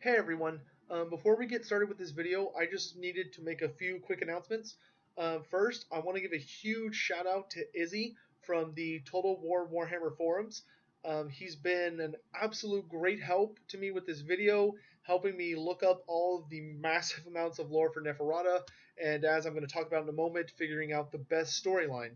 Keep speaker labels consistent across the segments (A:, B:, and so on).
A: Hey everyone, before we get started with this video, I just needed to make a few quick announcements. First, I want to give a huge shout out to Izzy from the Total War Warhammer forums. He's been an absolute great help to me with this video, helping me look up all of the massive amounts of lore for Neferata, and as I'm going to talk about in a moment, figuring out the best storyline.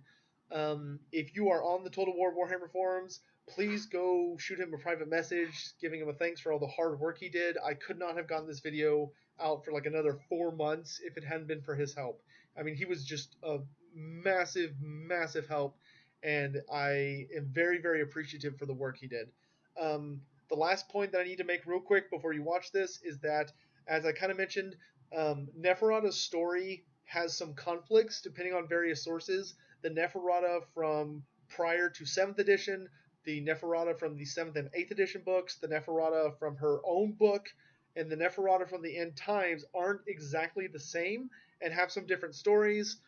A: If you are on the Total War Warhammer forums, please go shoot him a private message giving him a thanks for all the hard work he did. I could not have gotten this video out for like another 4 months if it hadn't been for his help. I mean, he was just a massive help, and I am very appreciative for the work he did. The last point that I need to make real quick before you watch this is that, as I kind of mentioned, Neferata's story has some conflicts depending on various sources. The Neferata from prior to 7th edition, the Neferata from the 7th and 8th edition books, the Neferata from her own book, and the Neferata from the End Times aren't exactly the same and have some different stories,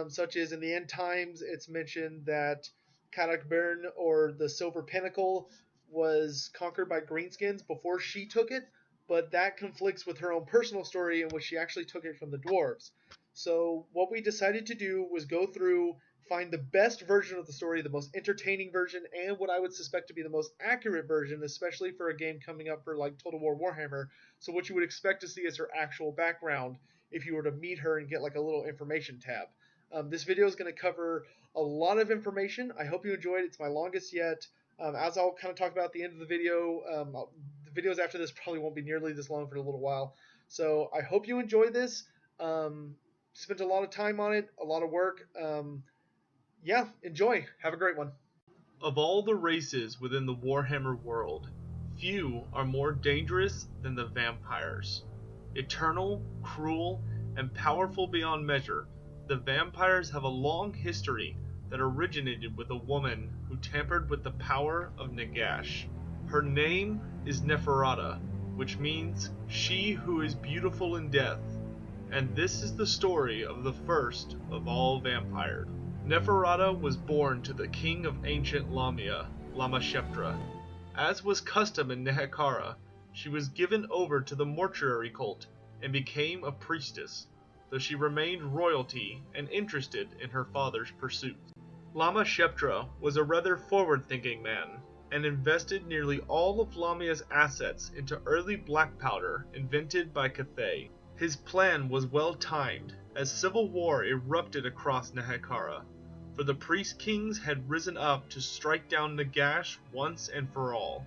A: such as in the End Times, it's mentioned that Karakburn, or the Silver Pinnacle, was conquered by Greenskins before she took it, but that conflicts with her own personal story in which she actually took it from the dwarves. So what we decided to do was go through, find the best version of the story, the most entertaining version, and what I would suspect to be the most accurate version, especially for a game coming up for like Total War Warhammer. So what you would expect to see is her actual background if you were to meet her and get like a little information tab. This video is going to cover a lot of information. I hope you enjoyed it. It's my longest yet. As I'll kind of talk about at the end of the video, the videos after this probably won't be nearly this long for a little while. So I hope you enjoy this. Spent a lot of time on it, a lot of work. Yeah, enjoy. Have a great one.
B: Of all the races within the Warhammer world, few are more dangerous than the vampires. Eternal, cruel, and powerful beyond measure, the vampires have a long history that originated with a woman who tampered with the power of Nagash. Her name is Neferata, which means she who is beautiful in death, and this is the story of the first of all vampires. Neferata was born to the king of ancient Lamia, Loremaster. As was custom in Nehekhara, she was given over to the mortuary cult and became a priestess, though she remained royalty and interested in her father's pursuits. Loremaster was a rather forward-thinking man, and invested nearly all of Lamia's assets into early black powder invented by Cathay. His plan was well timed, as civil war erupted across Nehekhara, for the priest kings had risen up to strike down Nagash once and for all.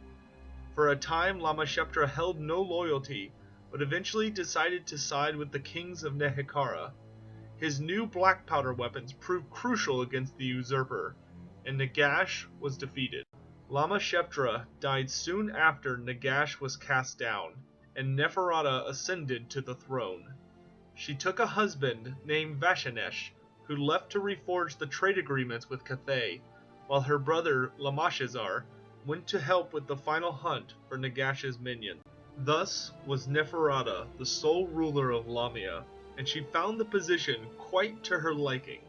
B: For a time, Loremaster held no loyalty, but eventually decided to side with the kings of Nehekhara. His new black powder weapons proved crucial against the usurper, and Nagash was defeated. Loremaster died soon after Nagash was cast down, and Neferata ascended to the throne. She took a husband named Vashanesh, who left to reforge the trade agreements with Cathay, while her brother Lamashazar went to help with the final hunt for Nagash's minion. Thus was Neferata the sole ruler of Lamia, and she found the position quite to her liking.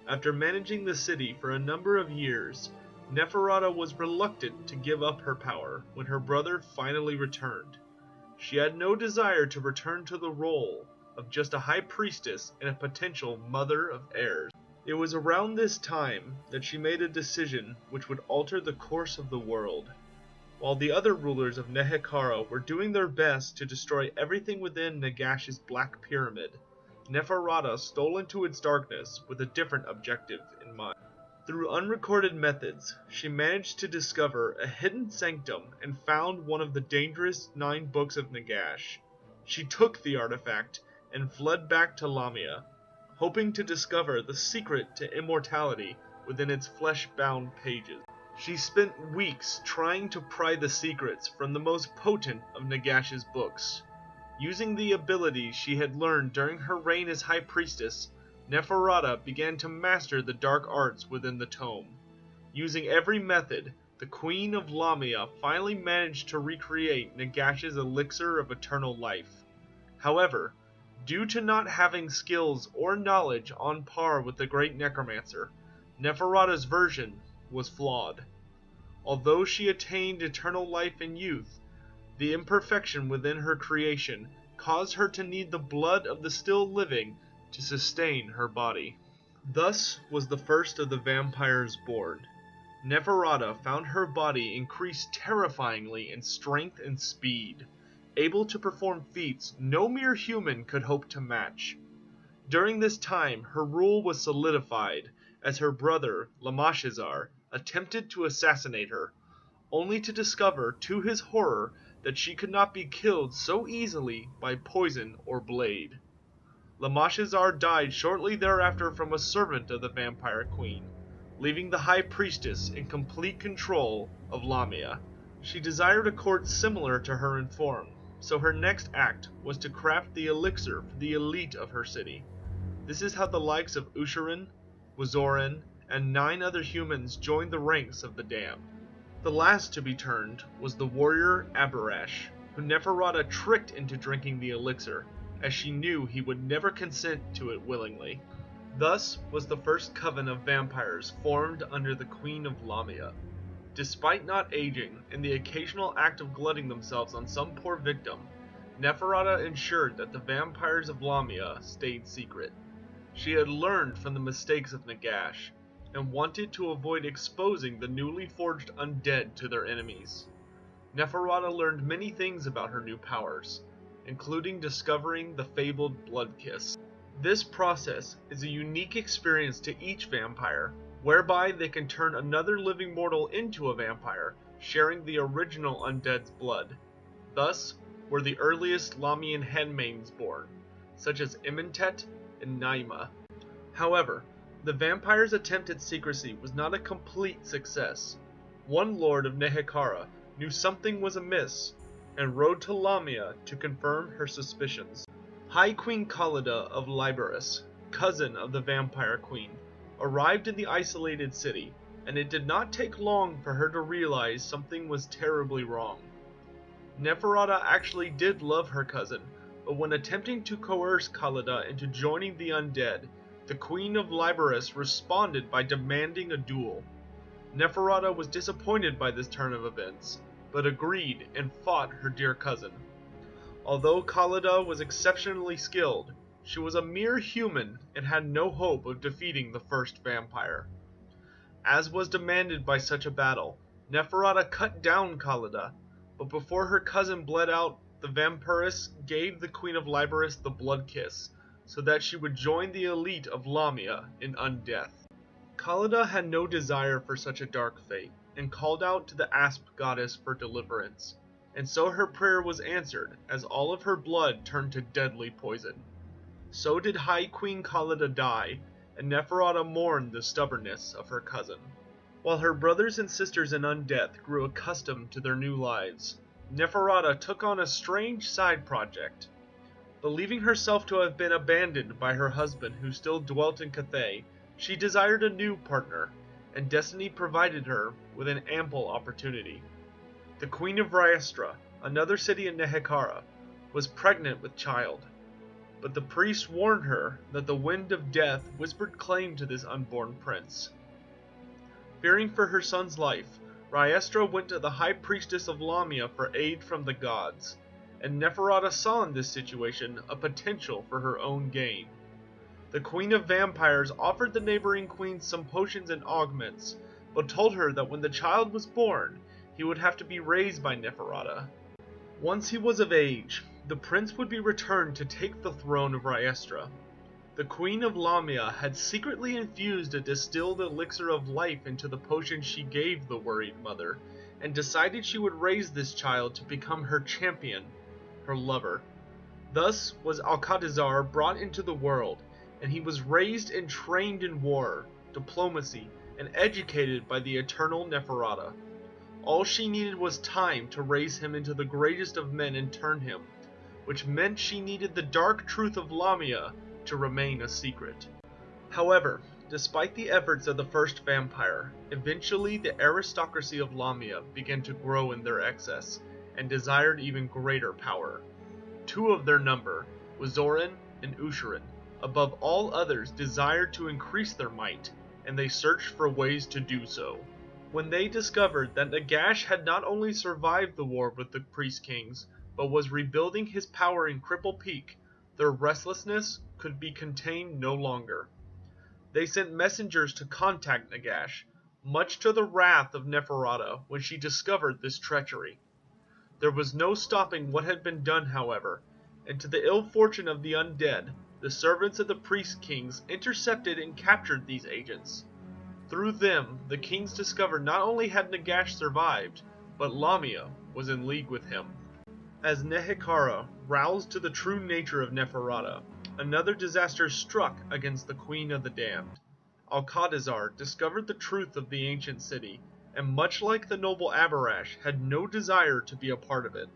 B: After managing the city for a number of years, Neferata was reluctant to give up her power when her brother finally returned. She had no desire to return to the role of just a high priestess and a potential mother of heirs. It was around this time that she made a decision which would alter the course of the world. While the other rulers of Nehekhara were doing their best to destroy everything within Nagash's Black Pyramid, Neferata stole into its darkness with a different objective in mind. Through unrecorded methods, she managed to discover a hidden sanctum and found one of the dangerous 9 books of Nagash. She took the artifact and fled back to Lamia, hoping to discover the secret to immortality within its flesh-bound pages. She spent weeks trying to pry the secrets from the most potent of Nagash's books. Using the abilities she had learned during her reign as High Priestess, Neferata began to master the dark arts within the tome. Using every method, the Queen of Lamia finally managed to recreate Nagash's elixir of eternal life. However, due to not having skills or knowledge on par with the great necromancer, Neferata's version was flawed. Although she attained eternal life in youth, The imperfection within her creation caused her to need the blood of the still living to sustain her body. Thus was the first of the vampires born. Neferata found her body increase terrifyingly in strength and speed, able to perform feats no mere human could hope to match. During this time, her rule was solidified as her brother, Lamashazar, attempted to assassinate her, only to discover, to his horror, that she could not be killed so easily by poison or blade. Lamashazar died shortly thereafter from a servant of the vampire queen, leaving the high priestess in complete control of Lamia. She desired a court similar to her in form, so her next act was to craft the elixir for the elite of her city. This is how the likes of Usharin, Wazorin, and 9 other humans joined the ranks of the damned. The last to be turned was the warrior Abarash, who Neferata tricked into drinking the elixir, as she knew he would never consent to it willingly. Thus was the first coven of vampires formed under the Queen of Lamia. Despite not aging and the occasional act of glutting themselves on some poor victim, Neferata ensured that the vampires of Lamia stayed secret. She had learned from the mistakes of Nagash, and wanted to avoid exposing the newly forged undead to their enemies. Neferata learned many things about her new powers, including discovering the fabled blood kiss. This process is a unique experience to each vampire, whereby they can turn another living mortal into a vampire, sharing the original undead's blood. Thus were the earliest Lamian handmaidens born, such as Imentet and Naima. However, the vampires' attempt at secrecy was not a complete success. One lord of Nehekhara knew something was amiss, and rode to Lamia to confirm her suspicions. High Queen Khaleda of Lybaris, cousin of the vampire queen, arrived in the isolated city, and it did not take long for her to realize something was terribly wrong. Neferata actually did love her cousin, but when attempting to coerce Khaleda into joining the undead, the Queen of Lybaris responded by demanding a duel. Neferata was disappointed by this turn of events, but agreed and fought her dear cousin. Although Khaleda was exceptionally skilled, she was a mere human and had no hope of defeating the first vampire. As was demanded by such a battle, Neferata cut down Khaleda, but before her cousin bled out, the vampiress gave the Queen of Lybaris the blood kiss, so that she would join the elite of Lamia in undeath. Khaleda had no desire for such a dark fate, and called out to the Asp goddess for deliverance, and so her prayer was answered, as all of her blood turned to deadly poison. So did High Queen Khaleda die, and Neferata mourned the stubbornness of her cousin. While her brothers and sisters in undeath grew accustomed to their new lives, Neferata took on a strange side project. Believing herself to have been abandoned by her husband who still dwelt in Cathay, she desired a new partner, and destiny provided her with an ample opportunity. The Queen of Raestra, another city in Nehekhara, was pregnant with child, but the priest warned her that the wind of death whispered claim to this unborn prince. Fearing for her son's life, Raestra went to the high priestess of Lamia for aid from the gods, and Neferata saw in this situation a potential for her own gain. The Queen of Vampires offered the neighboring queen some potions and augments, but told her that when the child was born, he would have to be raised by Neferata. Once he was of age, the prince would be returned to take the throne of Raestra. The Queen of Lamia had secretly infused a distilled elixir of life into the potion she gave the worried mother, and decided she would raise this child to become her champion, her lover. Thus was Alcatazar brought into the world, and he was raised and trained in war, diplomacy, and educated by the eternal Neferata. All she needed was time to raise him into the greatest of men and turn him, which meant she needed the dark truth of Lamia to remain a secret. However, despite the efforts of the first vampire, eventually the aristocracy of Lamia began to grow in their excess, and desired even greater power. 2 of their number, Wazorin and Usharin, above all others desired to increase their might, and they searched for ways to do so. when they discovered that Nagash had not only survived the war with the Priest Kings, but was rebuilding his power in Cripple Peak, their restlessness could be contained no longer. They sent messengers to contact Nagash, much to the wrath of Neferata when she discovered this treachery. There was no stopping what had been done, however, and to the ill fortune of the undead, the servants of the Priest Kings intercepted and captured these agents. Through them, the kings discovered not only had Nagash survived, but Lamia was in league with him. As Nehekhara roused to the true nature of Neferata, another disaster struck against the Queen of the Damned. Alcadizar discovered the truth of the ancient city, and much like the noble Abarash, had no desire to be a part of it.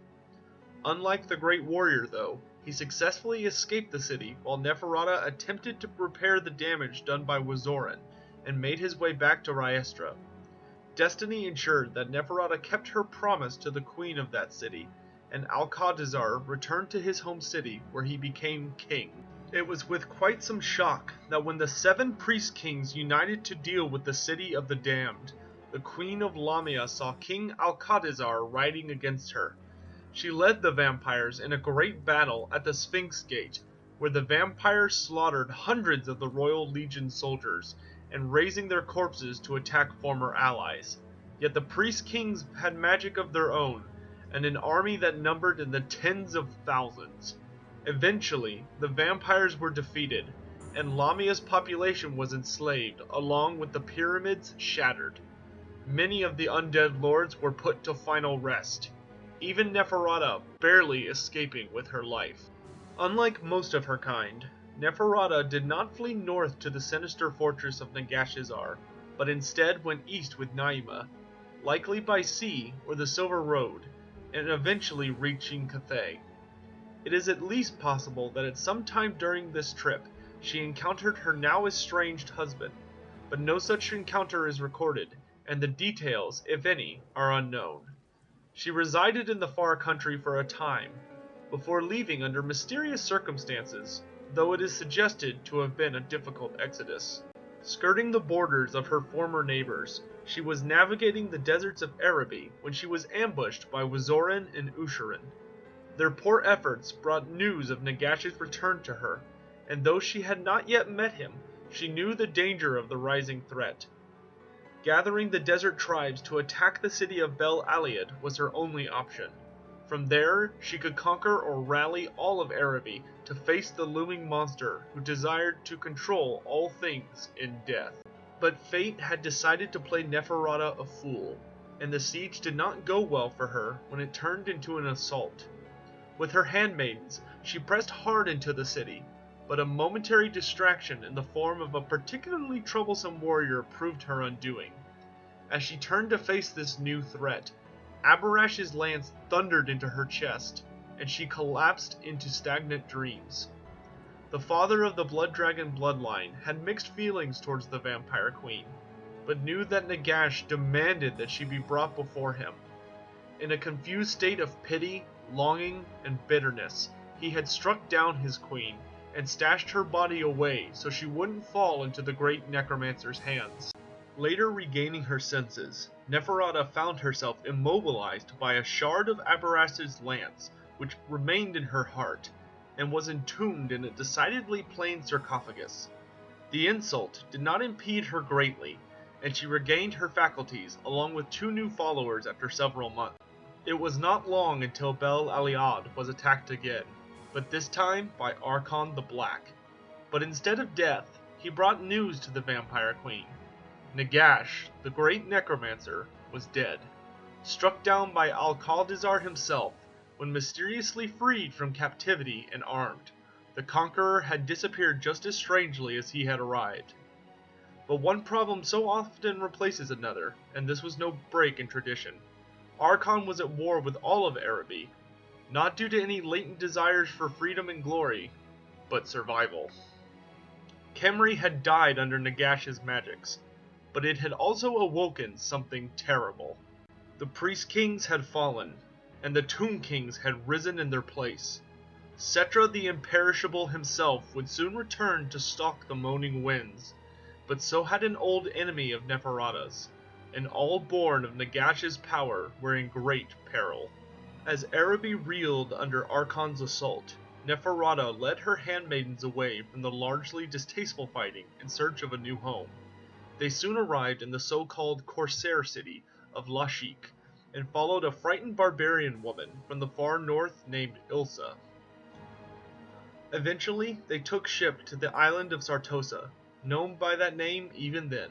B: Unlike the great warrior, though, he successfully escaped the city while Neferata attempted to repair the damage done by Wazoran, and made his way back to Riestra. Destiny ensured that Neferata kept her promise to the queen of that city, and Alcadizar returned to his home city where he became king. It was with quite some shock that when the 7 priest kings united to deal with the city of the damned, the Queen of Lamia saw King Alcadizar riding against her. She led the vampires in a great battle at the Sphinx Gate, where the vampires slaughtered hundreds of the Royal Legion soldiers, and raising their corpses to attack former allies. Yet the priest kings had magic of their own, and an army that numbered in the tens of thousands. Eventually, the vampires were defeated, and Lamia's population was enslaved, along with the pyramids shattered. Many of the undead lords were put to final rest, even Neferata barely escaping with her life. Unlike most of her kind, Neferata did not flee north to the sinister fortress of Nagashizar, but instead went east with Naima, likely by sea or the Silver Road, and eventually reaching Cathay. It is at least possible that at some time during this trip she encountered her now estranged husband, but no such encounter is recorded, and the details, if any, are unknown. She resided in the far country for a time, before leaving under mysterious circumstances, though it is suggested to have been a difficult exodus. Skirting the borders of her former neighbors, she was navigating the deserts of Araby when she was ambushed by Wazoran and Usharan. Their poor efforts brought news of Nagash's return to her, and though she had not yet met him, she knew the danger of the rising threat. Gathering the desert tribes to attack the city of Bel Aliad was her only option. From there, she could conquer or rally all of Araby to face the looming monster who desired to control all things in death. But fate had decided to play Neferata a fool, and the siege did not go well for her when it turned into an assault. With her handmaidens, she pressed hard into the city, but a momentary distraction in the form of a particularly troublesome warrior proved her undoing. As she turned to face this new threat, Abarash's lance thundered into her chest, and she collapsed into stagnant dreams. The father of the Blood Dragon bloodline had mixed feelings towards the Vampire Queen, but knew that Nagash demanded that she be brought before him. In a confused state of pity, longing, and bitterness, he had struck down his queen, and stashed her body away so she wouldn't fall into the great necromancer's hands. Later regaining her senses, Neferata found herself immobilized by a shard of Abarash's lance, which remained in her heart, and was entombed in a decidedly plain sarcophagus. The insult did not impede her greatly, and she regained her faculties along with 2 new followers after several months. It was not long until Bel Aliad was attacked again, but this time by Archon the Black. But instead of death, he brought news to the Vampire Queen. Nagash, the great necromancer, was dead, struck down by Alcaldizar himself when mysteriously freed from captivity and armed. The conqueror had disappeared just as strangely as he had arrived. But one problem so often replaces another, and this was no break in tradition. Archon was at war with all of Araby, not due to any latent desires for freedom and glory, but survival. Khemri had died under Nagash's magics, but it had also awoken something terrible. The Priest Kings had fallen, and the Tomb Kings had risen in their place. Setra the Imperishable himself would soon return to stalk the moaning winds, but so had an old enemy of Neferata's. and all born of Nagash's power were in great peril. As Araby reeled under Archon's assault, Neferata led her handmaidens away from the largely distasteful fighting in search of a new home. They soon arrived in the so-called Corsair city of Lashik, and followed a frightened barbarian woman from the far north named Ilsa. Eventually, they took ship to the island of Sartosa, known by that name even then.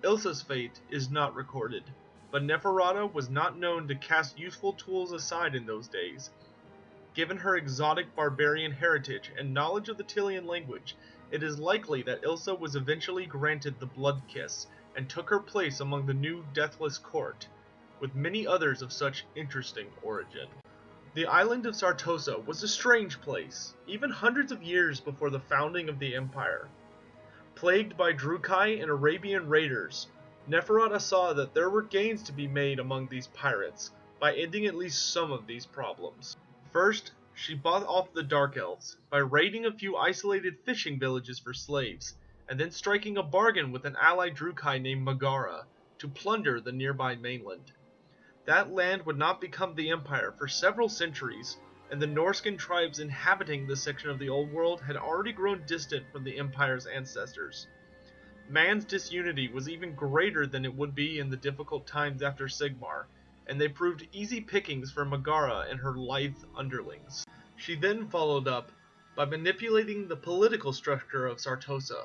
B: Ilsa's fate is not recorded, but Neferata was not known to cast useful tools aside in those days. Given her exotic barbarian heritage and knowledge of the Tilean language, it is likely that Ilsa was eventually granted the Blood Kiss and took her place among the new Deathless Court, with many others of such interesting origin. The island of Sartosa was a strange place, even hundreds of years before the founding of the Empire. Plagued by Drukai and Arabian raiders, Neferata saw that there were gains to be made among these pirates by ending at least some of these problems. First, she bought off the Dark Elves by raiding a few isolated fishing villages for slaves, and then striking a bargain with an allied Drukai named Megara to plunder the nearby mainland. That land would not become the Empire for several centuries, and the Norscan tribes inhabiting this section of the Old World had already grown distant from the Empire's ancestors. Man's disunity was even greater than it would be in the difficult times after Sigmar, and they proved easy pickings for Megara and her lithe underlings. She then followed up by manipulating the political structure of Sartosa,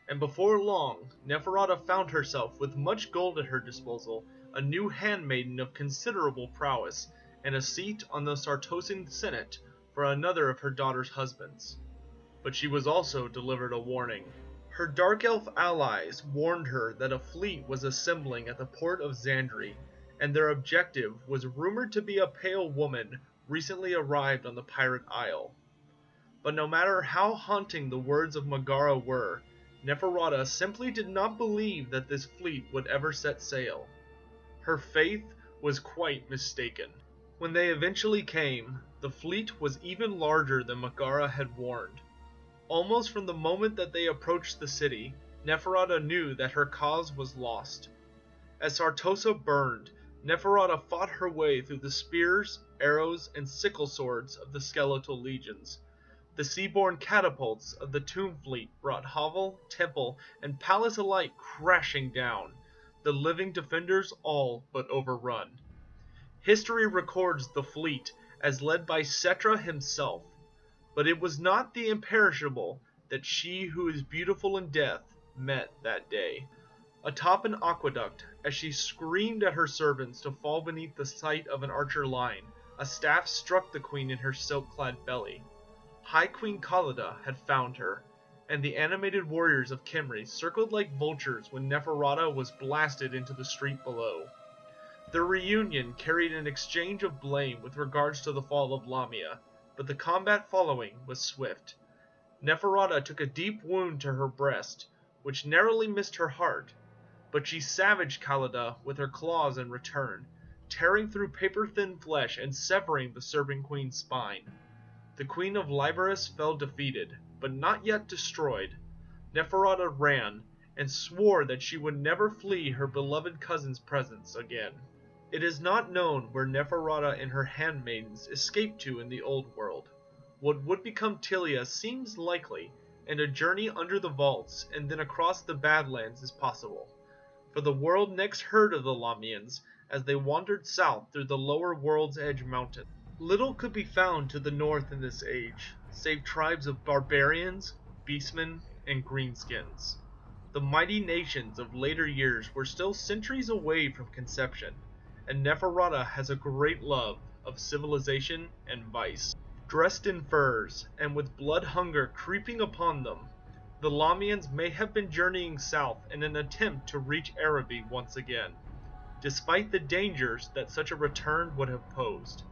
B: and before long, Neferata found herself with much gold at her disposal, a new handmaiden of considerable prowess, and a seat on the Sartosan Senate for another of her daughter's husbands. But she was also delivered a warning. Her Dark Elf allies warned her that a fleet was assembling at the port of Xandri, and their objective was rumored to be a pale woman recently arrived on the pirate isle. But no matter how haunting the words of Megara were, Neferata simply did not believe that this fleet would ever set sail. Her faith was quite mistaken. When they eventually came, the fleet was even larger than Megara had warned. Almost from the moment that they approached the city, Neferata knew that her cause was lost. As Sartosa burned, Neferata fought her way through the spears, arrows, and sickle swords of the skeletal legions. The seaborne catapults of the Tomb Fleet brought hovel, temple, and palace alike crashing down, the living defenders all but overrun. History records the fleet as led by Setra himself, but it was not the imperishable that she who is beautiful in death met that day. Atop an aqueduct, as she screamed at her servants to fall beneath the sight of an archer line, a staff struck the queen in her silk-clad belly. High Queen Khaleda had found her, and the animated warriors of Khemri circled like vultures when Neferata was blasted into the street below. Their reunion carried an exchange of blame with regards to the fall of Lamia, but the combat following was swift. Neferata took a deep wound to her breast, which narrowly missed her heart, but she savaged Khaleda with her claws in return, tearing through paper-thin flesh and severing the serving queen's spine. The Queen of Lamia fell defeated, but not yet destroyed. Neferata ran, and swore that she would never flee her beloved cousin's presence again. It is not known where Neferata and her handmaidens escaped to in the Old World. What would become Tilia seems likely, and a journey under the vaults and then across the Badlands is possible. For the world next heard of the Lamians as they wandered south through the lower World's Edge mountain. Little could be found to the north in this age, save tribes of barbarians, beastmen, and greenskins. The mighty nations of later years were still centuries away from conception, and Neferata has a great love of civilization and vice. Dressed in furs, and with blood hunger creeping upon them, the Lamians may have been journeying south in an attempt to reach Araby once again, despite the dangers that such a return would have posed.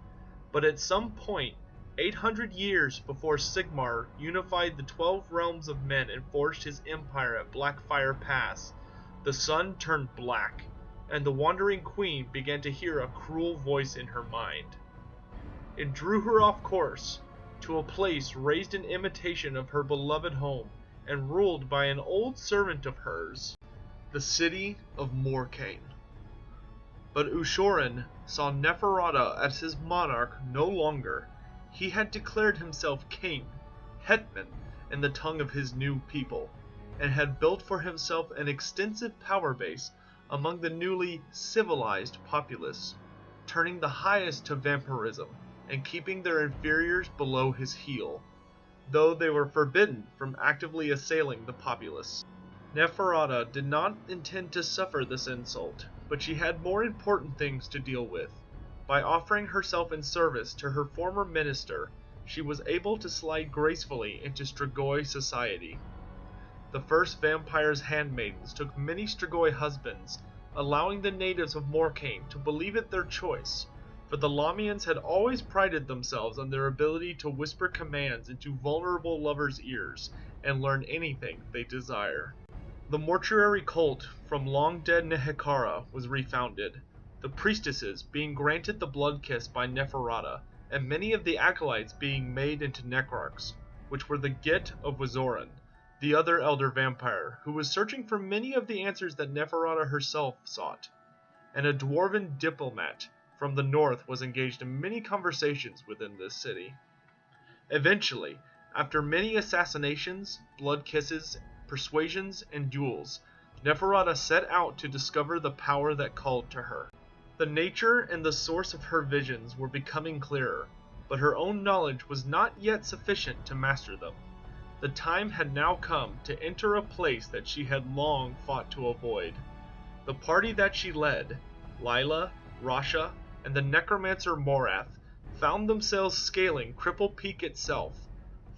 B: But at some point, 800 years before Sigmar unified the 12 realms of men and forged his empire at Blackfire Pass, the sun turned black, and the wandering queen began to hear a cruel voice in her mind. It drew her off course, to a place raised in imitation of her beloved home, and ruled by an old servant of hers, the city of Morkane. But Ushoran saw Neferata as his monarch no longer. He had declared himself king, hetman, in the tongue of his new people, and had built for himself an extensive power base among the newly civilized populace, turning the highest to vampirism and keeping their inferiors below his heel, though they were forbidden from actively assailing the populace. Neferata did not intend to suffer this insult, but she had more important things to deal with. By offering herself in service to her former minister, she was able to slide gracefully into Strigoi society. The first vampire's handmaidens took many Strigoi husbands, allowing the natives of Morcane to believe it their choice, for the Lamians had always prided themselves on their ability to whisper commands into vulnerable lovers' ears and learn anything they desire. The mortuary cult from long-dead Nehekara was refounded, the priestesses being granted the blood kiss by Neferata, and many of the acolytes being made into necrarchs, which were the Get of Wazoran, the other elder vampire, who was searching for many of the answers that Neferata herself sought, and a dwarven diplomat from the north was engaged in many conversations within this city. Eventually, after many assassinations, blood kisses, persuasions, and duels, Neferata set out to discover the power that called to her. The nature and the source of her visions were becoming clearer, but her own knowledge was not yet sufficient to master them. The time had now come to enter a place that she had long fought to avoid. The party that she led, Lila, Rasha, and the necromancer Morath, found themselves scaling Cripple Peak itself,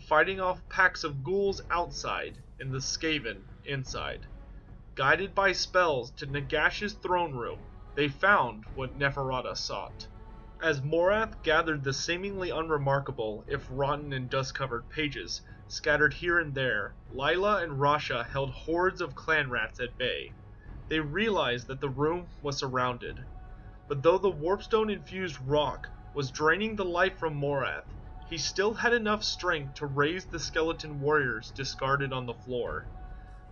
B: fighting off packs of ghouls outside and the Skaven inside. Guided by spells to Nagash's throne room, they found what Neferata sought. As Morath gathered the seemingly unremarkable, if rotten and dust-covered pages, scattered here and there, Lila and Rasha held hordes of clan rats at bay. They realized that the room was surrounded. But though the warpstone-infused rock was draining the life from Morath, he still had enough strength to raise the skeleton warriors discarded on the floor.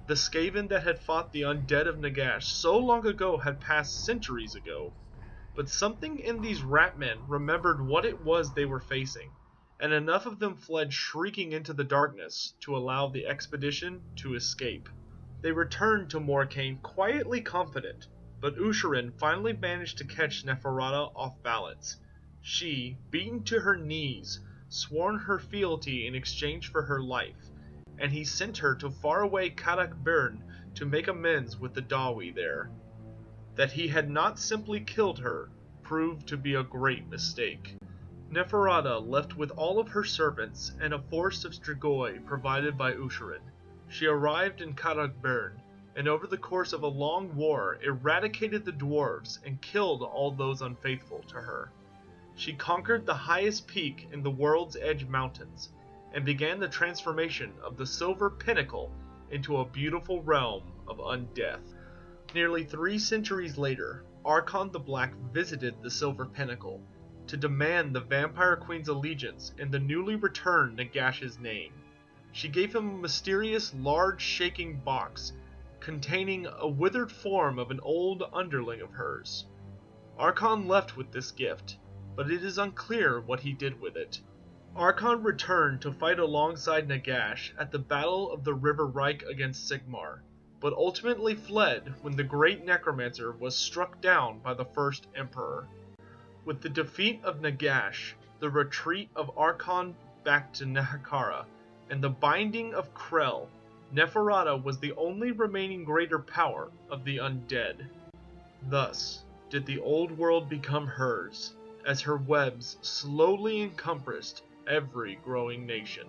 B: The Skaven that had fought the undead of Nagash so long ago had passed centuries ago, but something in these rat men remembered what it was they were facing, and enough of them fled shrieking into the darkness to allow the expedition to escape. They returned to Morcane quietly confident, but Ushoran finally managed to catch Neferata off balance. She, beaten to her knees, sworn her fealty in exchange for her life, and he sent her to faraway Kadak Burn to make amends with the Dawi there. That he had not simply killed her proved to be a great mistake. Neferata left with all of her servants and a force of Strigoi provided by Ushoran. She arrived in Kadak Burn, and over the course of a long war eradicated the dwarves and killed all those unfaithful to her. She conquered the highest peak in the World's Edge Mountains, and began the transformation of the Silver Pinnacle into a beautiful realm of undeath. Nearly 3 centuries later, Archon the Black visited the Silver Pinnacle to demand the Vampire Queen's allegiance in the newly returned Nagash's name. She gave him a mysterious large shaking box containing a withered form of an old underling of hers. Archon left with this gift, but it is unclear what he did with it. Archon returned to fight alongside Nagash at the Battle of the River Reich against Sigmar, but ultimately fled when the great necromancer was struck down by the first emperor. With the defeat of Nagash, the retreat of Archon back to Nehekara, and the binding of Krell, Neferata was the only remaining greater power of the undead. Thus did the old world become hers, as her webs slowly encompassed every growing nation.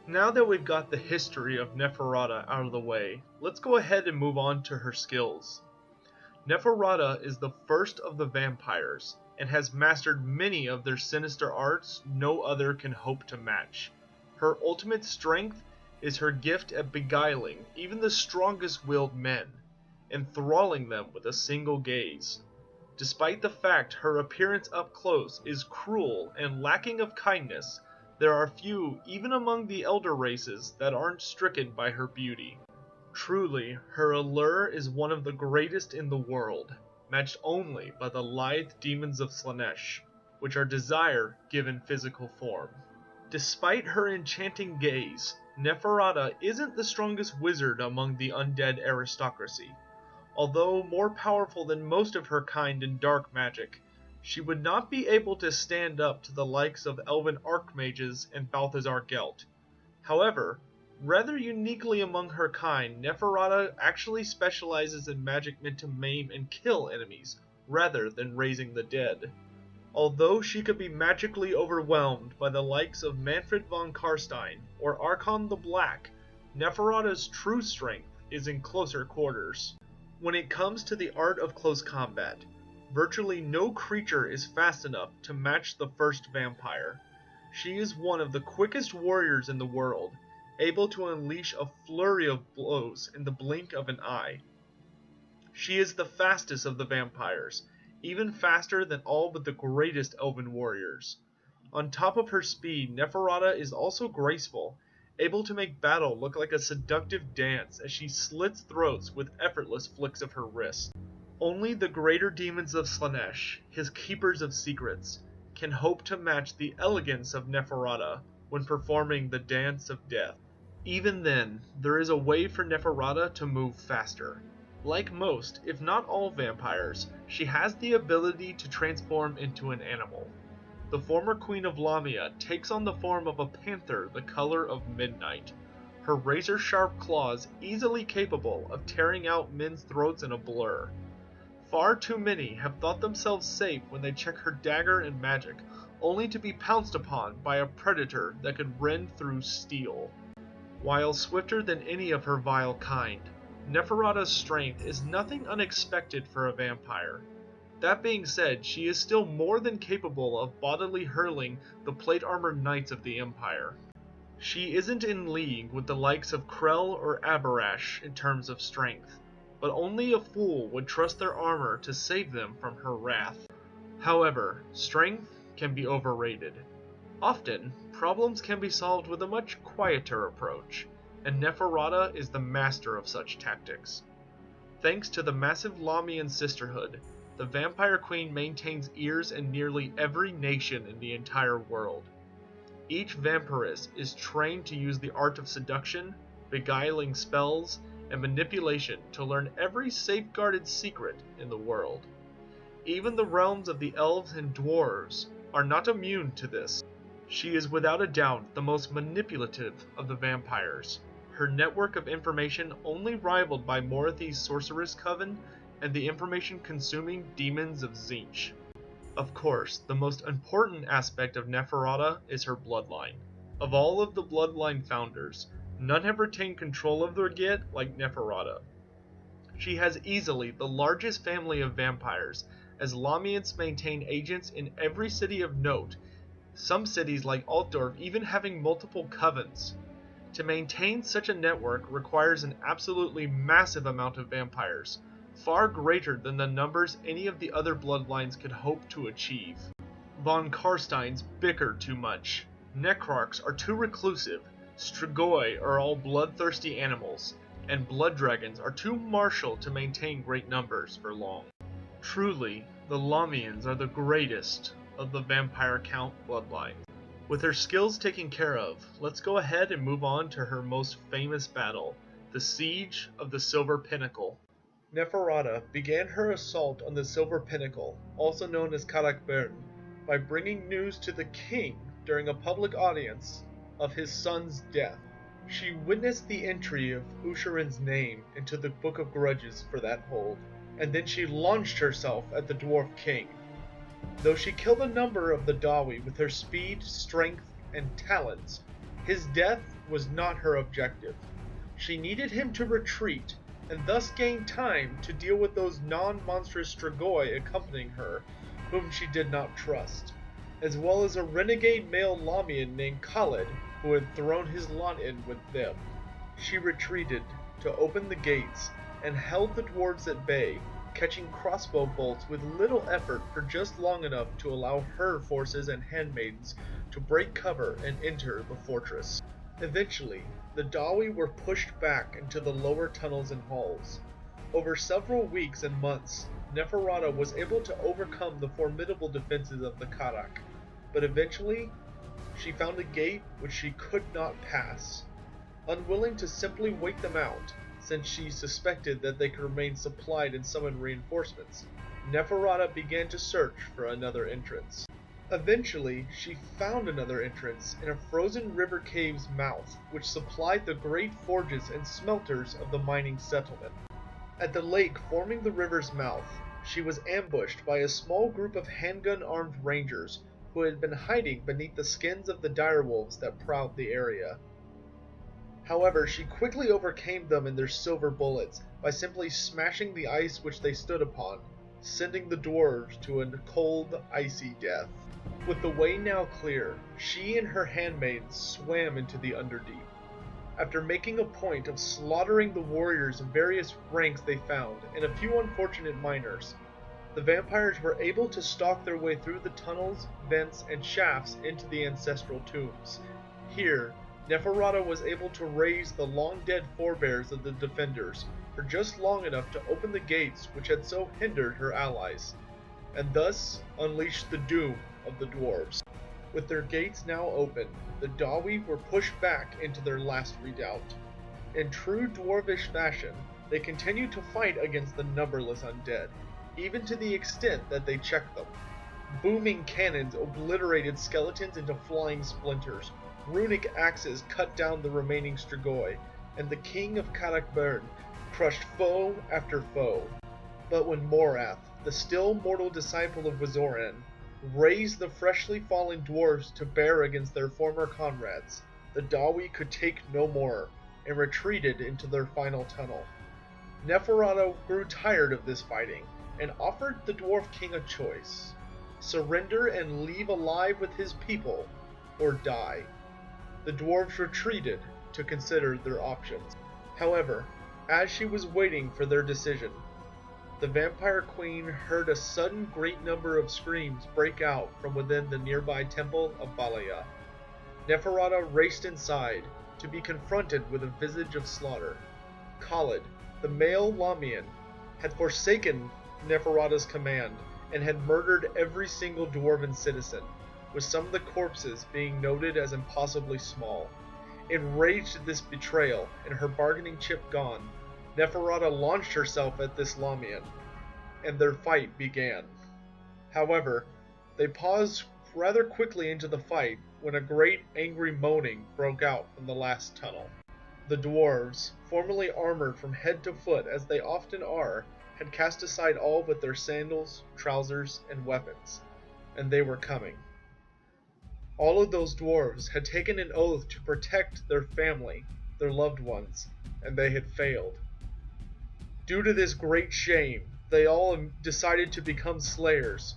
B: Now that we've got the history of Neferata out of the way, let's go ahead and move on to her skills. Neferata is the first of the vampires, and has mastered many of their sinister arts no other can hope to match. Her ultimate strength is her gift at beguiling even the strongest-willed men, enthralling them with a single gaze. Despite the fact her appearance up close is cruel and lacking of kindness, there are few even among the elder races that aren't stricken by her beauty. Truly, her allure is one of the greatest in the world, matched only by the lithe demons of Slaanesh, which are desire given physical form. Despite her enchanting gaze, Neferata isn't the strongest wizard among the undead aristocracy. Although more powerful than most of her kind in dark magic, she would not be able to stand up to the likes of elven archmages and Balthazar Gelt. However, rather uniquely among her kind, Neferata actually specializes in magic meant to maim and kill enemies, rather than raising the dead. Although she could be magically overwhelmed by the likes of Manfred von Karstein or Archon the Black, Neferata's true strength is in closer quarters. When it comes to the art of close combat, virtually no creature is fast enough to match the first vampire. She is one of the quickest warriors in the world, able to unleash a flurry of blows in the blink of an eye. She is the fastest of the vampires, even faster than all but the greatest elven warriors. On top of her speed, Neferata is also graceful, able to make battle look like a seductive dance as she slits throats with effortless flicks of her wrist. Only the greater demons of Slaanesh, his keepers of secrets, can hope to match the elegance of Neferata when performing the Dance of Death. Even then, there is a way for Neferata to move faster. Like most, if not all vampires, she has the ability to transform into an animal. The former Queen of Lamia takes on the form of a panther the color of midnight, her razor-sharp claws easily capable of tearing out men's throats in a blur. Far too many have thought themselves safe when they check her dagger and magic, only to be pounced upon by a predator that could rend through steel. While swifter than any of her vile kind, Neferata's strength is nothing unexpected for a vampire. That being said, she is still more than capable of bodily hurling the plate-armored knights of the Empire. She isn't in league with the likes of Krell or Abarash in terms of strength, but only a fool would trust their armor to save them from her wrath. However, strength can be overrated. Often, problems can be solved with a much quieter approach, and Neferata is the master of such tactics. Thanks to the massive Lamian sisterhood, the Vampire Queen maintains ears in nearly every nation in the entire world. Each vampiress is trained to use the art of seduction, beguiling spells, and manipulation to learn every safeguarded secret in the world. Even the realms of the elves and dwarves are not immune to this. She is without a doubt the most manipulative of the vampires, her network of information only rivaled by Morathi's Sorceress Coven and the information-consuming demons of Tzeentch. Of course, the most important aspect of Neferata is her bloodline. Of all of the bloodline founders, none have retained control of their Get like Neferata. She has easily the largest family of vampires, as Lamians maintain agents in every city of note, some cities like Altdorf even having multiple covens. To maintain such a network requires an absolutely massive amount of vampires, far greater than the numbers any of the other bloodlines could hope to achieve. Von Karsteins bicker too much, Necrarchs are too reclusive, Strigoi are all bloodthirsty animals, and blood dragons are too martial to maintain great numbers for long. Truly, the Lamians are the greatest of the vampire count bloodlines. With her skills taken care of, let's go ahead and move on to her most famous battle, the Siege of the Silver Pinnacle.
A: Neferata began her assault on the Silver Pinnacle, also known as Karakbern, by bringing news to the king during a public audience of his son's death. She witnessed the entry of Usharin's name into the Book of Grudges for that hold, and then she launched herself at the Dwarf King. Though she killed a number of the Dawi with her speed, strength, and talents, his death was not her objective. She needed him to retreat, and thus gain time to deal with those non-monstrous Strigoi accompanying her, whom she did not trust, as well as a renegade male Lamian named Khaled, who had thrown his lot in with them. She retreated to open the gates, and held the dwarves at bay, catching crossbow bolts with little effort for just long enough to allow her forces and handmaidens to break cover and enter the fortress. Eventually, the Dawi were pushed back into the lower tunnels and halls. Over several weeks and months, Neferata was able to overcome the formidable defenses of the Karak, but eventually she found a gate which she could not pass. Unwilling to simply wait them out, since she suspected that they could remain supplied and summon reinforcements, Neferata began to search for another entrance. Eventually, she found another entrance in a frozen river cave's mouth, which supplied the great forges and smelters of the mining settlement. At the lake forming the river's mouth, she was ambushed by a small group of handgun-armed rangers who had been hiding beneath the skins of the direwolves that prowled the area. However, she quickly overcame them and their silver bullets by simply smashing the ice which they stood upon, sending the dwarves to a cold, icy death. With the way now clear, she and her handmaids swam into the Underdeep. After making a point of slaughtering the warriors of various ranks they found, and a few unfortunate miners, the vampires were able to stalk their way through the tunnels, vents, and shafts into the ancestral tombs. Here, Neferata was able to raise the long-dead forebears of the defenders for just long enough to open the gates which had so hindered her allies, and thus unleash the doom of the dwarves. With their gates now open, the Dawi were pushed back into their last redoubt. In true dwarvish fashion, they continued to fight against the numberless undead, even to the extent that they checked them. Booming cannons obliterated skeletons into flying splinters, runic axes cut down the remaining Strigoi, and the king of Karakburn crushed foe after foe. But when Morath, the still mortal disciple of Wizoran, raised the freshly fallen dwarves to bear against their former comrades, the Dawi could take no more, and retreated into their final tunnel. Neferata grew tired of this fighting, and offered the dwarf king a choice: surrender and leave alive with his people, or die. The dwarves retreated to consider their options. However, as she was waiting for their decision, the vampire queen heard a sudden great number of screams break out from within the nearby temple of Balaya. Neferata raced inside to be confronted with a visage of slaughter. Khaled, the male Lamian, had forsaken Neferata's command and had murdered every single dwarven citizen, with some of the corpses being noted as impossibly small. Enraged at this betrayal and her bargaining chip gone, Neferata launched herself at this Lamian, and their fight began. However, they paused rather quickly into the fight when a great angry moaning broke out from the last tunnel. The dwarves, formerly armored from head to foot as they often are, had cast aside all but their sandals, trousers, and weapons, and they were coming. All of those dwarves had taken an oath to protect their family, their loved ones, and they had failed. Due to this great shame, they all decided to become slayers,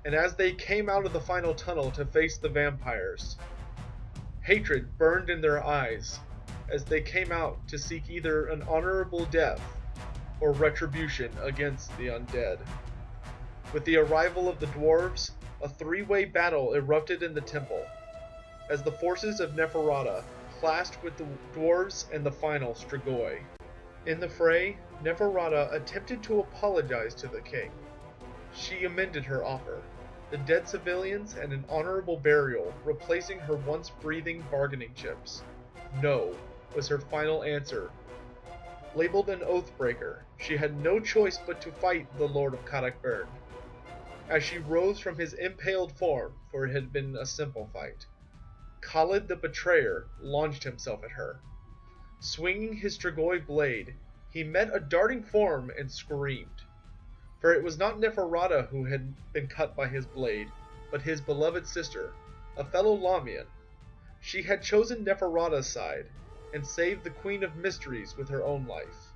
A: and as they came out of the final tunnel to face the vampires, hatred burned in their eyes as they came out to seek either an honorable death or retribution against the undead. With the arrival of the dwarves, a three-way battle erupted in the temple, as the forces of Neferata clashed with the dwarves and the final Strigoi. In the fray, Neferata attempted to apologize to the king. She amended her offer, the dead civilians and an honorable burial replacing her once breathing bargaining chips. No was her final answer. Labeled an oathbreaker, she had no choice but to fight the Lord of Karakburn. As she rose from his impaled form, for it had been a simple fight, Khaled the betrayer launched himself at her. Swinging his Strigoi blade, he met a darting form and screamed. For it was not Neferata who had been cut by his blade, but his beloved sister, a fellow Lamian. She had chosen Neferata's side, and saved the Queen of Mysteries with her own life.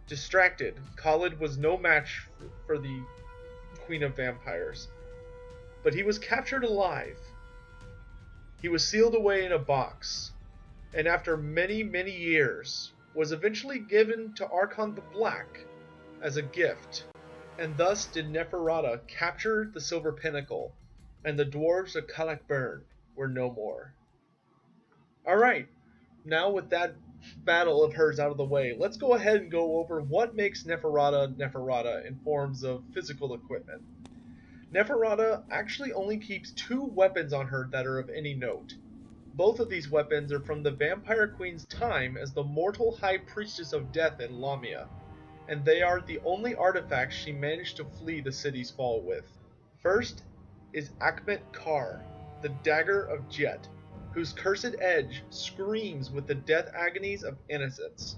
A: Distracted, Khaled was no match for the Queen of Vampires, but he was captured alive. He was sealed away in a box, and after many, many years, was eventually given to Archon the Black as a gift. And thus did Neferata capture the Silver Pinnacle, and the dwarves of Karakburn were no more. Alright, now with that battle of hers out of the way, let's go ahead and go over what makes Neferata Neferata in forms of physical equipment. Neferata actually only keeps 2 weapons on her that are of any note. Both of these weapons are from the Vampire Queen's time as the mortal High Priestess of Death in Lamia, and they are the only artifacts she managed to flee the city's fall with. First is Akhmet Kar, the Dagger of Jet, whose cursed edge screams with the death agonies of innocence.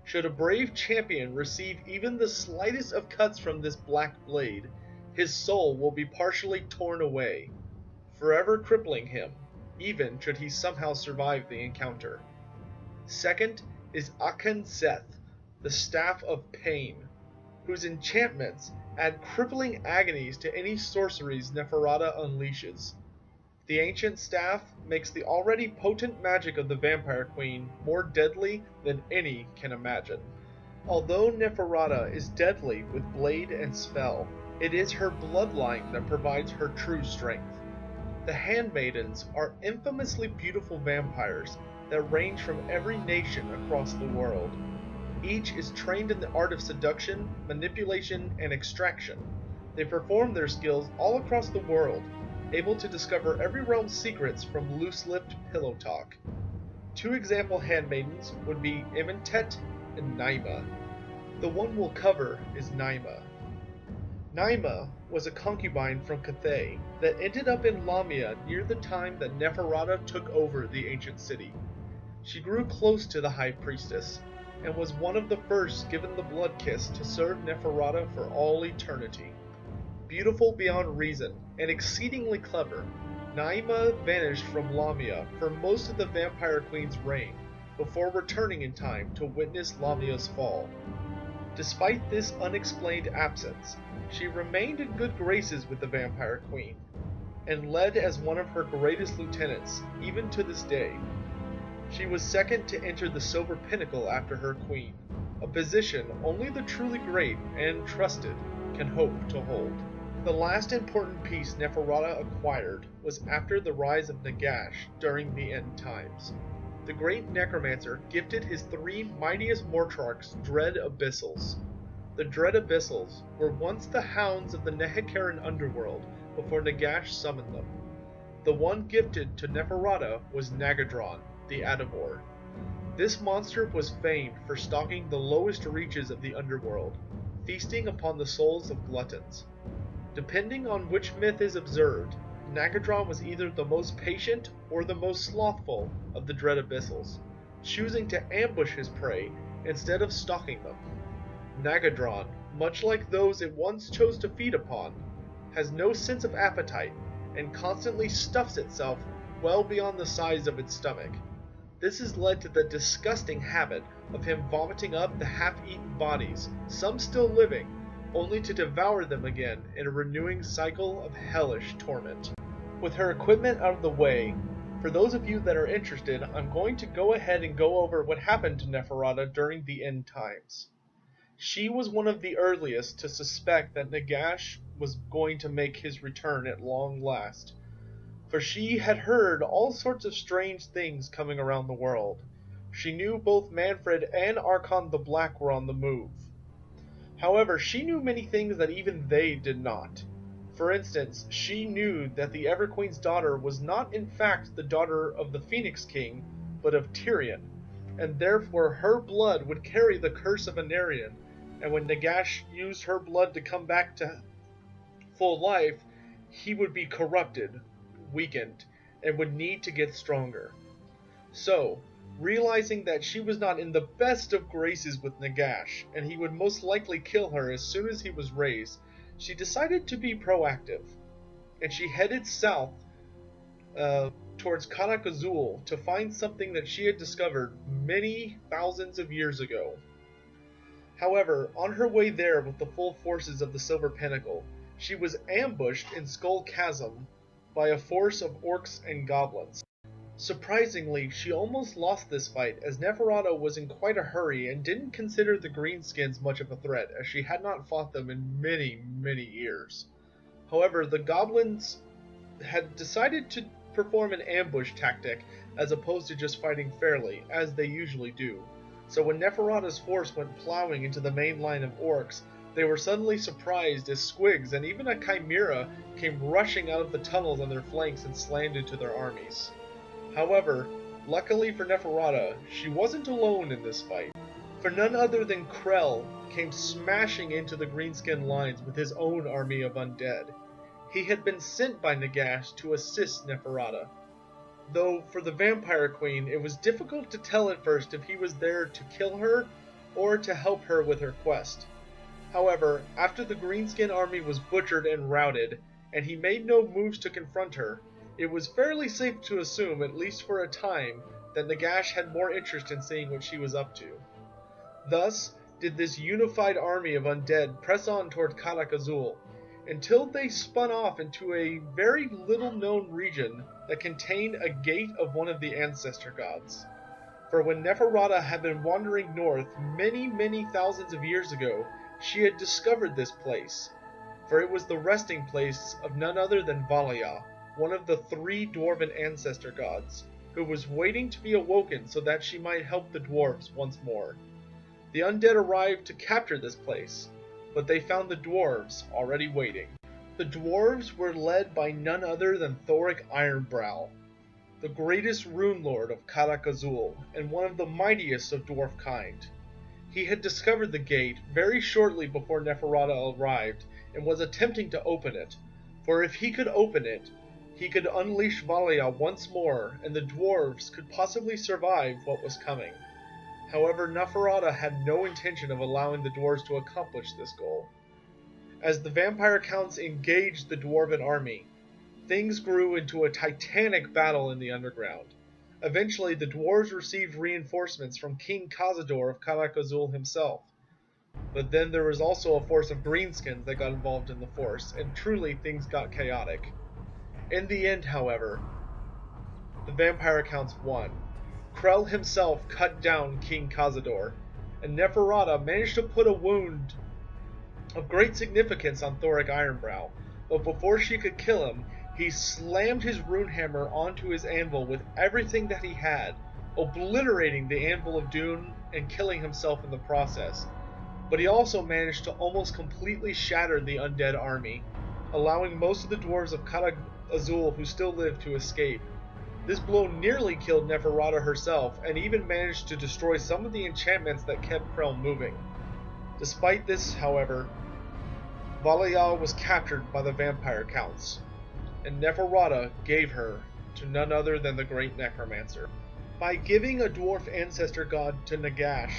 A: Should a brave champion receive even the slightest of cuts from this black blade, his soul will be partially torn away, forever crippling him, even should he somehow survive the encounter. Second is Aken Seth, the Staff of Pain, whose enchantments add crippling agonies to any sorceries Neferata unleashes. The ancient staff makes the already potent magic of the Vampire Queen more deadly than any can imagine. Although Neferata is deadly with blade and spell, it is her bloodline that provides her true strength. The Handmaidens are infamously beautiful vampires that range from every nation across the world. Each is trained in the art of seduction, manipulation, and extraction. They perform their skills all across the world, able to discover every realm's secrets from loose-lipped pillow talk. 2 example handmaidens would be Imentet and Naima. The one we'll cover is Naima. Naima was a concubine from Cathay that ended up in Lamia near the time that Neferata took over the ancient city. She grew close to the High Priestess, and was one of the first given the blood kiss to serve Neferata for all eternity. Beautiful beyond reason, and exceedingly clever, Naima vanished from Lamia for most of the Vampire Queen's reign, before returning in time to witness Lamia's fall. Despite this unexplained absence, she remained in good graces with the Vampire Queen, and led as one of her greatest lieutenants, even to this day. She was second to enter the Silver Pinnacle after her queen, a position only the truly great and trusted can hope to hold. The last important piece Neferata acquired was after the rise of Nagash during the end times. The great necromancer gifted his 3 mightiest Mortarchs Dread Abyssals. The Dread Abyssals were once the hounds of the Nehekaran underworld before Nagash summoned them. The one gifted to Neferata was Nagadron, the Adavor. This monster was famed for stalking the lowest reaches of the underworld, feasting upon the souls of gluttons. Depending on which myth is observed, Nagadron was either the most patient or the most slothful of the Dread Abyssals, choosing to ambush his prey instead of stalking them. Nagadron, much like those it once chose to feed upon, has no sense of appetite and constantly stuffs itself well beyond the size of its stomach. This has led to the disgusting habit of him vomiting up the half-eaten bodies, some still living, only to devour them again in a renewing cycle of hellish torment. With her equipment out of the way, for those of you that are interested, I'm going to go ahead and go over what happened to Neferata during the end times. She was one of the earliest to suspect that Nagash was going to make his return at long last, for she had heard all sorts of strange things coming around the world. She knew both Manfred and Archon the Black were on the move. However, she knew many things that even they did not. For instance, she knew that the Everqueen's daughter was not in fact the daughter of the Phoenix King, but of Tyrion, and therefore her blood would carry the curse of Anarion, and when Nagash used her blood to come back to full life, he would be corrupted, weakened, and would need to get stronger. So, realizing that she was not in the best of graces with Nagash, and he would most likely kill her as soon as he was raised, she decided to be proactive, and she headed south towards Kanak Azul to find something that she had discovered many thousands of years ago. However, on her way there with the full forces of the Silver Pinnacle, she was ambushed in Skull Chasm by a force of orcs and goblins. Surprisingly, she almost lost this fight, as Neferata was in quite a hurry and didn't consider the greenskins much of a threat, as she had not fought them in many years. However, the goblins had decided to perform an ambush tactic, as opposed to just fighting fairly, as they usually do. So when Neferata's force went plowing into the main line of orcs, they were suddenly surprised as squigs and even a chimera came rushing out of the tunnels on their flanks and slammed into their armies. However, luckily for Neferata, she wasn't alone in this fight, for none other than Krell came smashing into the greenskin lines with his own army of undead. He had been sent by Nagash to assist Neferata, though for the Vampire Queen it was difficult to tell at first if he was there to kill her or to help her with her quest. However, after the greenskin army was butchered and routed, and he made no moves to confront her, it was fairly safe to assume, at least for a time, that Nagash had more interest in seeing what she was up to. Thus did this unified army of undead press on toward Karak Azul, until they spun off into a very little-known region that contained a gate of one of the ancestor gods. For when Neferata had been wandering north many thousands of years ago, she had discovered this place, for it was the resting place of none other than Valia, one of the 3 dwarven ancestor gods, who was waiting to be awoken so that she might help the dwarves once more. The undead arrived to capture this place, but they found the dwarves already waiting. The dwarves were led by none other than Thoric Ironbrow, the greatest rune lord of Karak Azul, and one of the mightiest of dwarf kind. He had discovered the gate very shortly before Neferata arrived, and was attempting to open it, for if he could open it, he could unleash Valia once more, and the dwarves could possibly survive what was coming. However, Neferata had no intention of allowing the dwarves to accomplish this goal. As the vampire counts engaged the Dwarven army, things grew into a titanic battle in the underground. Eventually, the dwarves received reinforcements from King Cazador of Karak Azul himself. But then there was also a force of greenskins that got involved in the force, and truly things got chaotic. In the end, however, the vampire counts won. Krell himself cut down King Cazador, and Neferata managed to put a wound of great significance on Thoric Ironbrow, but before she could kill him, he slammed his rune hammer onto his anvil with everything that he had, obliterating the Anvil of Doom and killing himself in the process. But he also managed to almost completely shatter the undead army, allowing most of the dwarves of Karak Azul who still lived to escape. This blow nearly killed Neferata herself, and even managed to destroy some of the enchantments that kept Krell moving. Despite this, however, Valia was captured by the vampire counts, and Neferata gave her to none other than the great Necromancer. By giving a dwarf ancestor god to Nagash,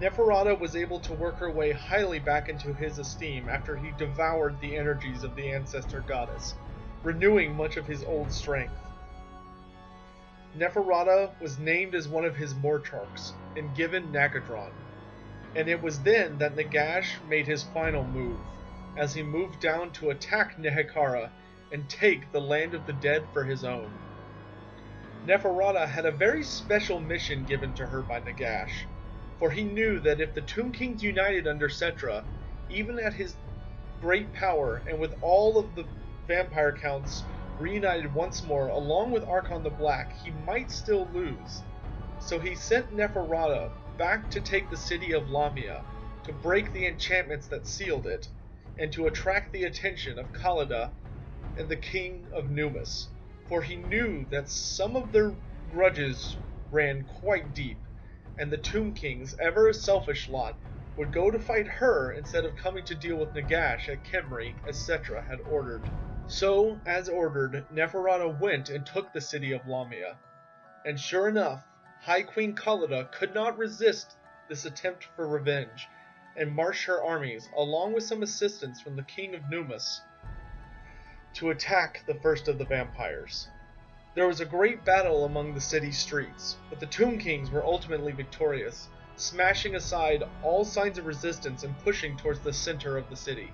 A: Neferata was able to work her way highly back into his esteem after he devoured the energies of the ancestor goddess, renewing much of his old strength. Neferata was named as one of his Morcharks and given Nagadron, and it was then that Nagash made his final move, as he moved down to attack Nehekara and take the land of the dead for his own. Neferata had a very special mission given to her by Nagash, for he knew that if the Tomb Kings united under Cetra, even at his great power and with all of the vampire counts reunited once more along with Archon the Black, he might still lose. So he sent Neferata back to take the city of Lamia, to break the enchantments that sealed it, and to attract the attention of Khaleda and the king of Numus, for he knew that some of their grudges ran quite deep, and the Tomb Kings, ever a selfish lot, would go to fight her instead of coming to deal with Nagash at Khemri as Cetra had ordered. So, as ordered, Neferata went and took the city of Lamia, and sure enough, High Queen Khaleda could not resist this attempt for revenge, and marched her armies, along with some assistance from the king of Numus, to attack the first of the vampires. There was a great battle among the city streets, but the Tomb Kings were ultimately victorious, smashing aside all signs of resistance and pushing towards the center of the city.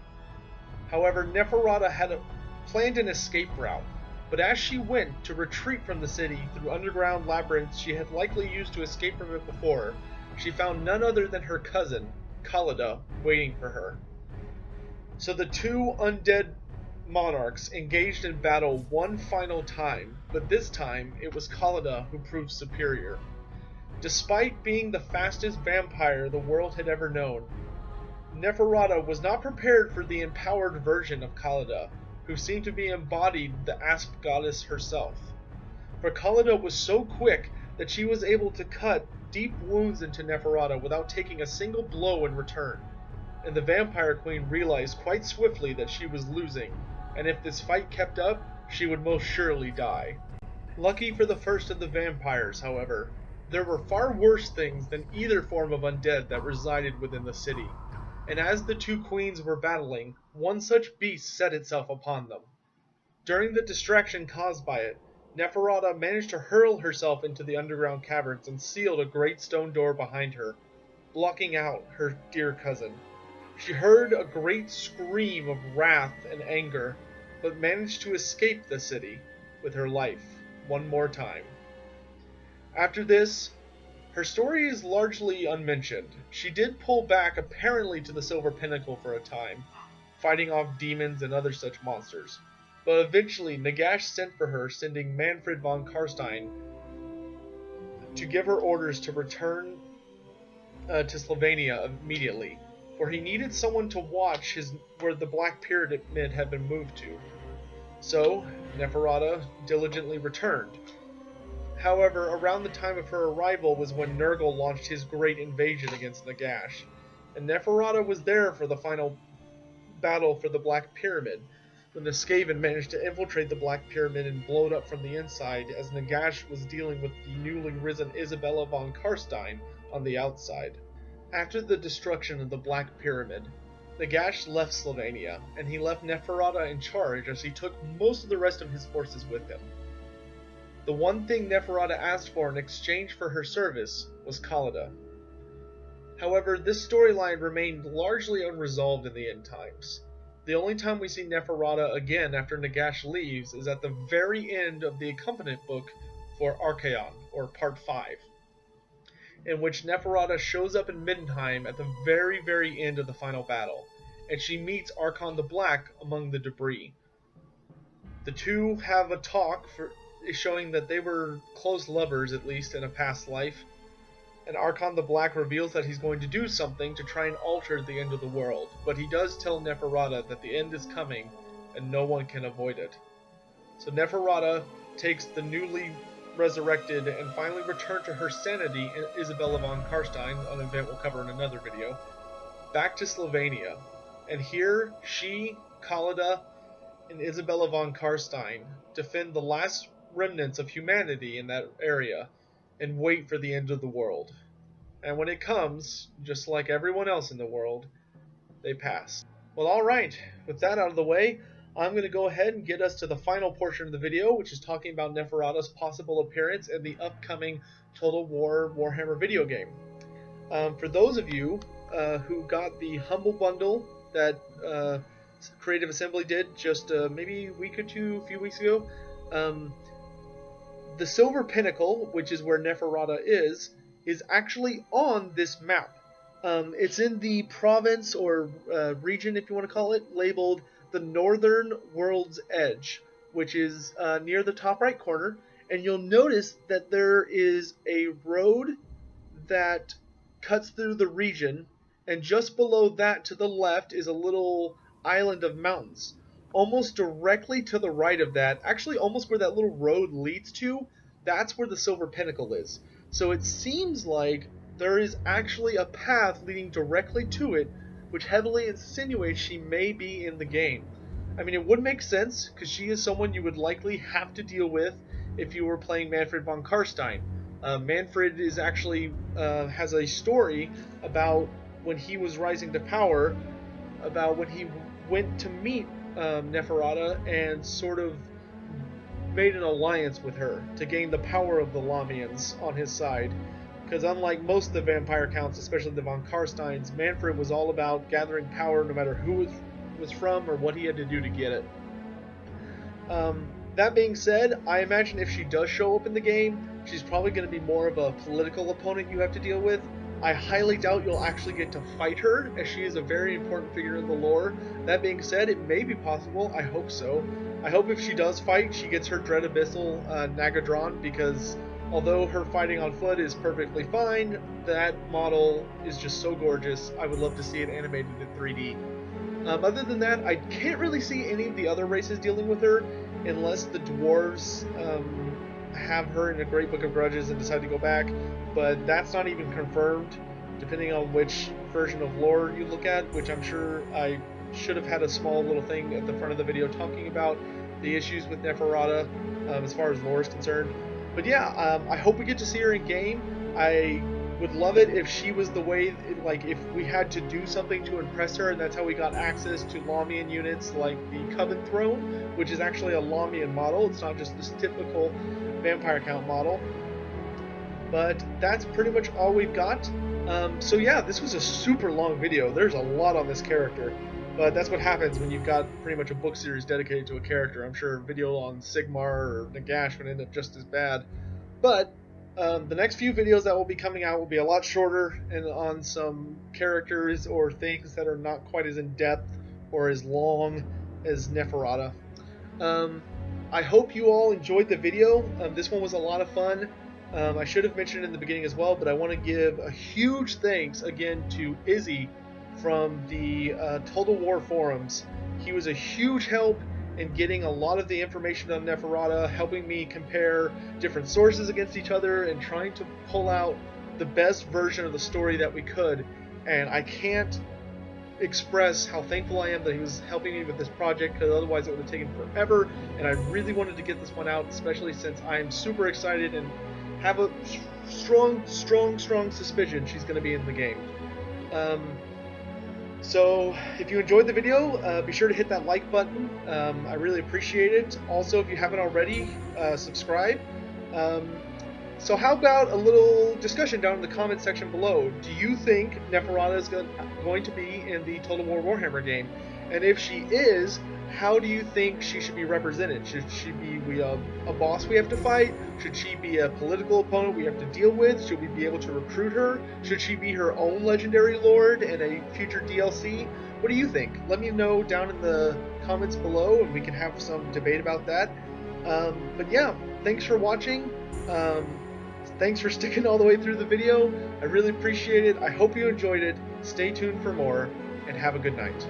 A: However, Neferata had planned an escape route, but as she went to retreat from the city through underground labyrinths she had likely used to escape from it before, she found none other than her cousin, Khaleda, waiting for her. So the two undead monarchs engaged in battle one final time, but this time it was Khaleda who proved superior. Despite being the fastest vampire the world had ever known, Neferata was not prepared for the empowered version of Khaleda, who seemed to be embodied the asp goddess herself. For Khaleda was so quick that she was able to cut deep wounds into Neferata without taking a single blow in return. And the Vampire Queen realized quite swiftly that she was losing, and if this fight kept up, she would most surely die. Lucky for the first of the vampires, however, there were far worse things than either form of undead that resided within the city, and as the two queens were battling, one such beast set itself upon them. During the distraction caused by it, Neferata managed to hurl herself into the underground caverns and sealed a great stone door behind her, blocking out her dear cousin. She heard a great scream of wrath and anger, but managed to escape the city with her life one more time. After this, her story is largely unmentioned. She did pull back apparently to the Silver Pinnacle for a time, fighting off demons and other such monsters. But eventually Nagash sent for her, sending Manfred von Karstein to give her orders to return to Slovenia immediately, for he needed someone to watch where the Black Pyramid had been moved to. So, Neferata diligently returned. However, around the time of her arrival was when Nurgle launched his great invasion against Nagash, and Neferata was there for the final battle for the Black Pyramid, when the Skaven managed to infiltrate the Black Pyramid and blow it up from the inside as Nagash was dealing with the newly risen Isabella von Karstein on the outside. After the destruction of the Black Pyramid, Nagash left Slovenia, and he left Neferata in charge as he took most of the rest of his forces with him. The one thing Neferata asked for in exchange for her service was Khaleda. However, this storyline remained largely unresolved in the end times. The only time we see Neferata again after Nagash leaves is at the very end of the accompaniment book for Archaon, or Part 5, in which Neferata shows up in Middenheim at the very, very end of the final battle, and she meets Archon the Black among the debris. The two have a talk, showing that they were close lovers, at least in a past life, and Archon the Black reveals that he's going to do something to try and alter the end of the world, but he does tell Neferata that the end is coming and no one can avoid it. So Neferata takes the newly resurrected and finally returned to her sanity Isabella von Karstein, an event we'll cover in another video, back to Slovenia, and here she, Khaleda, and Isabella von Karstein defend the last remnants of humanity in that area and wait for the end of the world. And when it comes, just like everyone else in the world, they pass. Well, alright, with that out of the way, I'm going to go ahead and get us to the final portion of the video, which is talking about Neferata's possible appearance in the upcoming Total War Warhammer video game. For those of you who got the Humble Bundle that Creative Assembly did just maybe a week or two, a few weeks ago, the Silver Pinnacle, which is where Neferata is actually on this map. It's in the province or region, if you want to call it, labeled the Northern World's Edge, which is near the top right corner. And you'll notice that there is a road that cuts through the region, and just below that to the left is a little island of mountains. Almost directly to the right of that, actually almost where that little road leads to, that's where the Silver Pinnacle is. So it seems like there is actually a path leading directly to it, which heavily insinuates she may be in the game. I mean, it would make sense, because she is someone you would likely have to deal with if you were playing Manfred von Karstein. Manfred is actually has a story about when he was rising to power, about when he went to meet Neferata and sort of made an alliance with her to gain the power of the Lamians on his side. Because unlike most of the vampire counts, especially the von Karsteins, Manfred was all about gathering power no matter who it was from or what he had to do to get it. That being said, I imagine if she does show up in the game, she's probably going to be more of a political opponent you have to deal with, I highly doubt you'll actually get to fight her, as she is a very important figure in the lore. That being said, it may be possible. I hope so. I hope if she does fight, she gets her Dread Abyssal Nagadron, because although her fighting on foot is perfectly fine, that model is just so gorgeous. I would love to see it animated in 3D. Other than that, I can't really see any of the other races dealing with her, unless the dwarves have her in a Great Book of Grudges and decide to go back, but that's not even confirmed, depending on which version of lore you look at, which I'm sure I should have had a small little thing at the front of the video talking about the issues with Neferata as far as lore is concerned. But yeah, I hope we get to see her in game. I would love it if she was the way, like if we had to do something to impress her, and that's how we got access to Lamian units like the Coven Throne, which is actually a Lamian model. It's not just this typical vampire count model. But that's pretty much all we've got. So yeah, this was a super long video. There's a lot on this character, but that's what happens when you've got pretty much a book series dedicated to a character. I'm sure a video on Sigmar or Nagash would end up just as bad. But the next few videos that will be coming out will be a lot shorter and on some characters or things that are not quite as in-depth or as long as Neferata. I hope you all enjoyed the video. This one was a lot of fun. I should have mentioned it in the beginning as well, but I want to give a huge thanks again to Izzy from the Total War forums. He was a huge help in getting a lot of the information on Neferata, helping me compare different sources against each other, and trying to pull out the best version of the story that we could. And I can't express how thankful I am that he was helping me with this project, because otherwise it would have taken forever, and I really wanted to get this one out, especially since I am super excited and have a strong suspicion she's going to be in the game. So if you enjoyed the video, be sure to hit that like button. I really appreciate it. Also, if you haven't already, subscribe. So how about a little discussion down in the comment section below? Do you think Neferata is going to be in the Total War Warhammer game? And if she is, how do you think she should be represented? Should she be a boss we have to fight? Should she be a political opponent we have to deal with? Should we be able to recruit her? Should she be her own legendary lord in a future DLC? What do you think? Let me know down in the comments below, and we can have some debate about that. But yeah, thanks for watching. Thanks for sticking all the way through the video. I really appreciate it. I hope you enjoyed it. Stay tuned for more, and have a good night.